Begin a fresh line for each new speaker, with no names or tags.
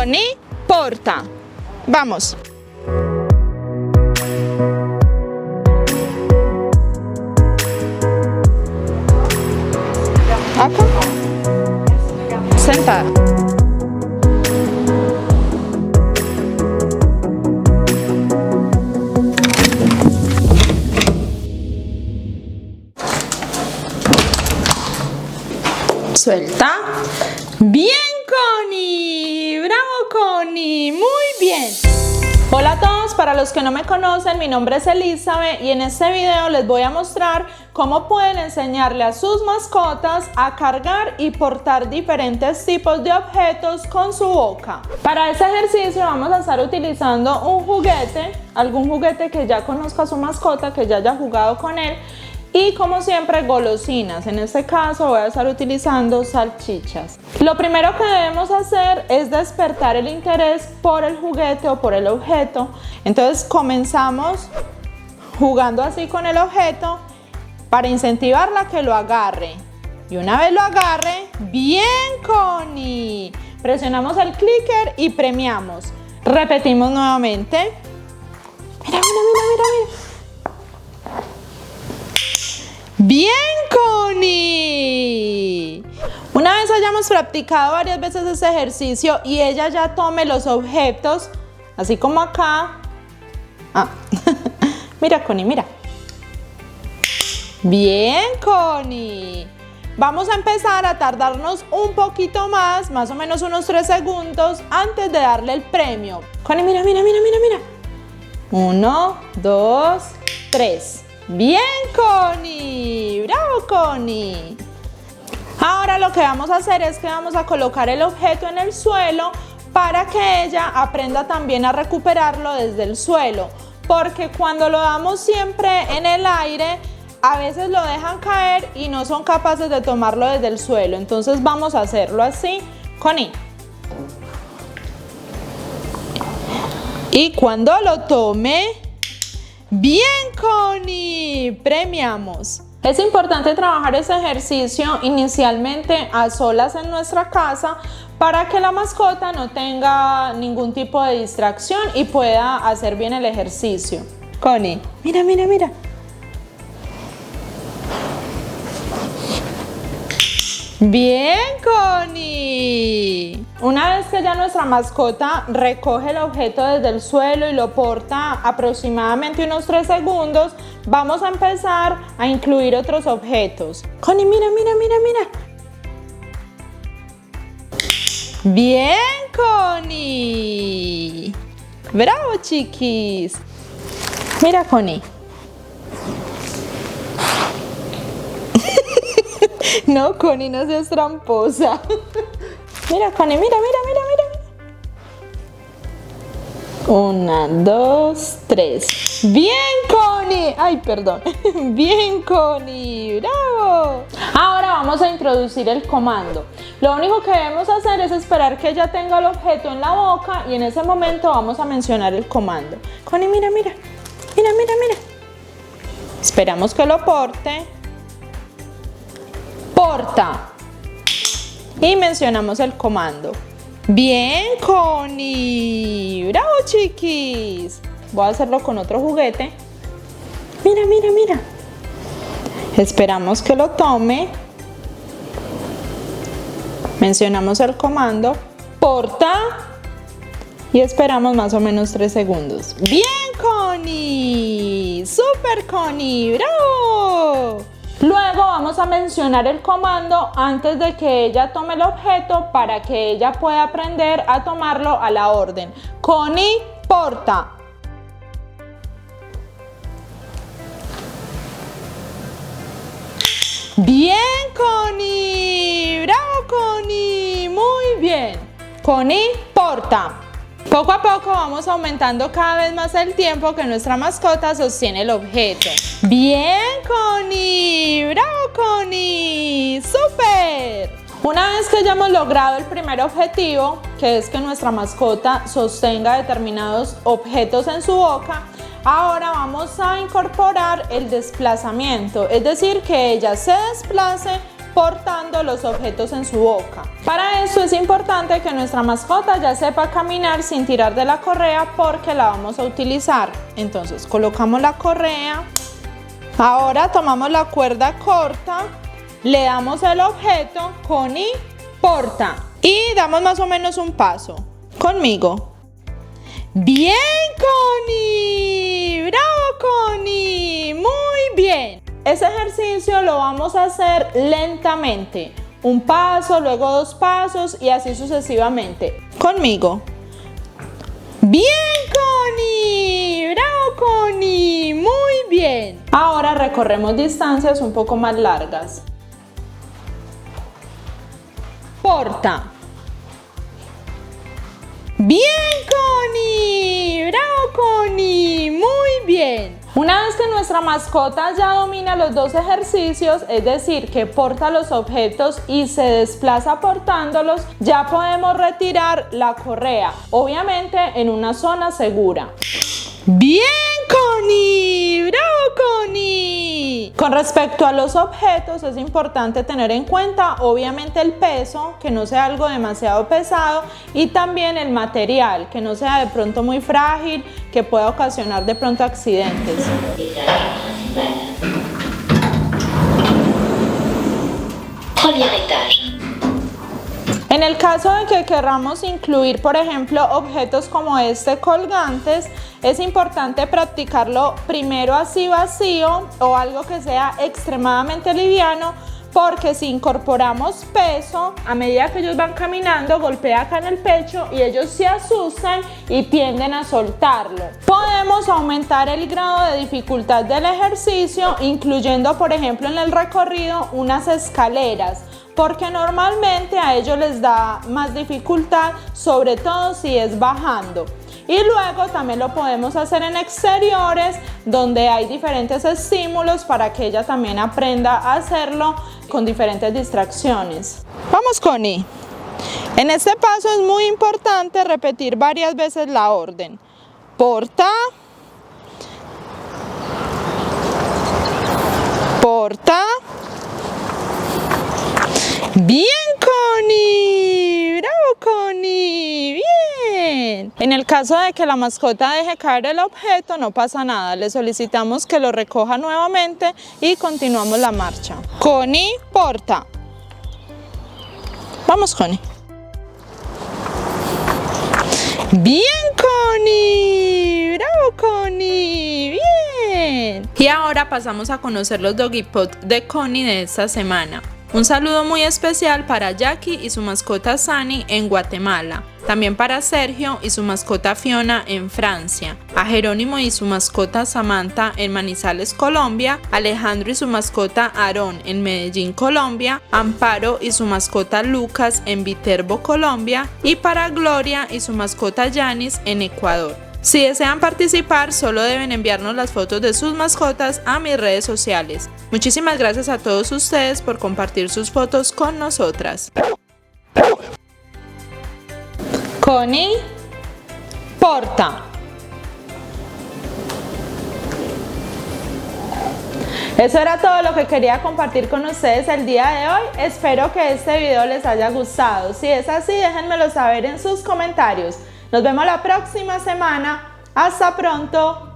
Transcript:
Connie, porta. Vamos. Acá. Sentada. Suelta. Bien, Connie. Bravo, Connie. Muy bien. Hola a todos, para los que no me conocen, mi nombre es Elizabeth y en este video les voy a mostrar cómo pueden enseñarle a sus mascotas a cargar y portar diferentes tipos de objetos con su boca. Para este ejercicio vamos a estar utilizando un juguete, algún juguete que ya conozca a su mascota, que ya haya jugado con él. Y como siempre, golosinas. En este caso voy a estar utilizando salchichas. Lo primero que debemos hacer es despertar el interés por el juguete o por el objeto. Entonces comenzamos jugando así con el objeto para incentivarla a que lo agarre. Y una vez lo agarre, ¡bien, Connie! Presionamos el clicker y premiamos. Repetimos nuevamente. Mira, mira, mira, mira, mira. ¡Bien, Connie! Una vez hayamos practicado varias veces este ejercicio y ella ya tome los objetos, así como acá. Mira, Connie, mira. ¡Bien, Connie! Vamos a empezar a tardarnos un poquito más o menos unos 3 segundos antes de darle el premio. Connie, mira, mira, mira, mira, mira. 1, 2, 3. ¡Bien, Connie! ¡Bravo, Connie! Ahora lo que vamos a hacer es que vamos a colocar el objeto en el suelo para que ella aprenda también a recuperarlo desde el suelo. Porque cuando lo damos siempre en el aire, a veces lo dejan caer y no son capaces de tomarlo desde el suelo. Entonces vamos a hacerlo así, Connie. Y cuando lo tome... ¡Bien, Connie! Premiamos. Es importante trabajar ese ejercicio inicialmente a solas en nuestra casa para que la mascota no tenga ningún tipo de distracción y pueda hacer bien el ejercicio. Connie, mira, mira, mira. ¡Bien, Connie! Una vez que ya nuestra mascota recoge el objeto desde el suelo y lo porta aproximadamente unos 3 segundos, vamos a empezar a incluir otros objetos. Connie, mira, mira, mira, mira. ¡Bien, Connie! ¡Bravo, chiquis! Mira, Connie. No, Connie, no seas tramposa. Mira, Connie, mira, mira, mira, mira. 1, 2, 3. ¡Bien, Connie! Ay, perdón. ¡Bien, Connie! ¡Bravo! Ahora vamos a introducir el comando. Lo único que debemos hacer es esperar que ella tenga el objeto en la boca y en ese momento vamos a mencionar el comando. Connie, mira, mira. Mira, mira, mira. Esperamos que lo porte. Porta. Y mencionamos el comando. ¡Bien, Connie! ¡Bravo, chiquis! Voy a hacerlo con otro juguete. Mira, mira, mira. Esperamos que lo tome. Mencionamos el comando. Porta. Y esperamos más o menos 3 segundos. ¡Bien, Connie! ¡Súper, Connie! ¡Bravo! Luego vamos a mencionar el comando antes de que ella tome el objeto para que ella pueda aprender a tomarlo a la orden. Connie, porta. Bien, Connie. Bravo, Connie. Muy bien. Connie, porta. Poco a poco vamos aumentando cada vez más el tiempo que nuestra mascota sostiene el objeto. ¡Bien, Connie! ¡Bravo, Connie! ¡Súper! Una vez que ya hemos logrado el primer objetivo, que es que nuestra mascota sostenga determinados objetos en su boca, ahora vamos a incorporar el desplazamiento, es decir, que ella se desplace portando los objetos en su boca. Para esto es importante que nuestra mascota ya sepa caminar sin tirar de la correa porque la vamos a utilizar. Entonces colocamos la correa, ahora tomamos la cuerda corta, le damos el objeto, Connie, porta, y damos más o menos un paso. Conmigo. ¡Bien, Connie! ¡Bravo, Connie! ¡Muy bien! Ese ejercicio lo vamos a hacer lentamente. Un paso, luego 2 pasos y así sucesivamente. Conmigo. ¡Bien, Connie! ¡Bravo, Connie! ¡Muy bien! Ahora recorremos distancias un poco más largas. Porta. ¡Bien, Connie! ¡Bravo, Connie! ¡Muy bien! Una vez que nuestra mascota ya domina los 2 ejercicios, es decir, que porta los objetos y se desplaza portándolos, ya podemos retirar la correa, obviamente en una zona segura. ¡Bien, Connie! ¡Bravo, Connie! Con respecto a los objetos, es importante tener en cuenta, obviamente, el peso, que no sea algo demasiado pesado, y también el material, que no sea de pronto muy frágil, que pueda ocasionar de pronto accidentes.
Premier étage.
En el caso de que queramos incluir, por ejemplo, objetos como colgantes, es importante practicarlo primero así vacío o algo que sea extremadamente liviano, porque si incorporamos peso, a medida que ellos van caminando, golpea acá en el pecho y ellos se asustan y tienden a soltarlo. Podemos aumentar el grado de dificultad del ejercicio, incluyendo, por ejemplo, en el recorrido unas escaleras, porque normalmente a ellos les da más dificultad, sobre todo si es bajando. Y luego también lo podemos hacer en exteriores, donde hay diferentes estímulos para que ella también aprenda a hacerlo con diferentes distracciones. Vamos, Connie. En este paso es muy importante repetir varias veces la orden. Porta, porta. ¡Bien, Connie! ¡Bravo, Connie! ¡Bien! En el caso de que la mascota deje caer el objeto, no pasa nada. Le solicitamos que lo recoja nuevamente y continuamos la marcha. Connie, porta. Vamos, Connie. ¡Bien, Connie! ¡Bravo, Connie! ¡Bien! Y ahora pasamos a conocer los doggy pot de Connie de esta semana. Un saludo muy especial para Jackie y su mascota Sunny en Guatemala, también para Sergio y su mascota Fiona en Francia, a Jerónimo y su mascota Samantha en Manizales, Colombia, Alejandro y su mascota Aarón en Medellín, Colombia, Amparo y su mascota Lucas en Viterbo, Colombia, y para Gloria y su mascota Yanis en Ecuador. Si desean participar, solo deben enviarnos las fotos de sus mascotas a mis redes sociales. Muchísimas gracias a todos ustedes por compartir sus fotos con nosotras. Connie, porta. Eso era todo lo que quería compartir con ustedes el día de hoy. Espero que este video les haya gustado. Si es así, déjenmelo saber en sus comentarios. Nos vemos la próxima semana. Hasta pronto.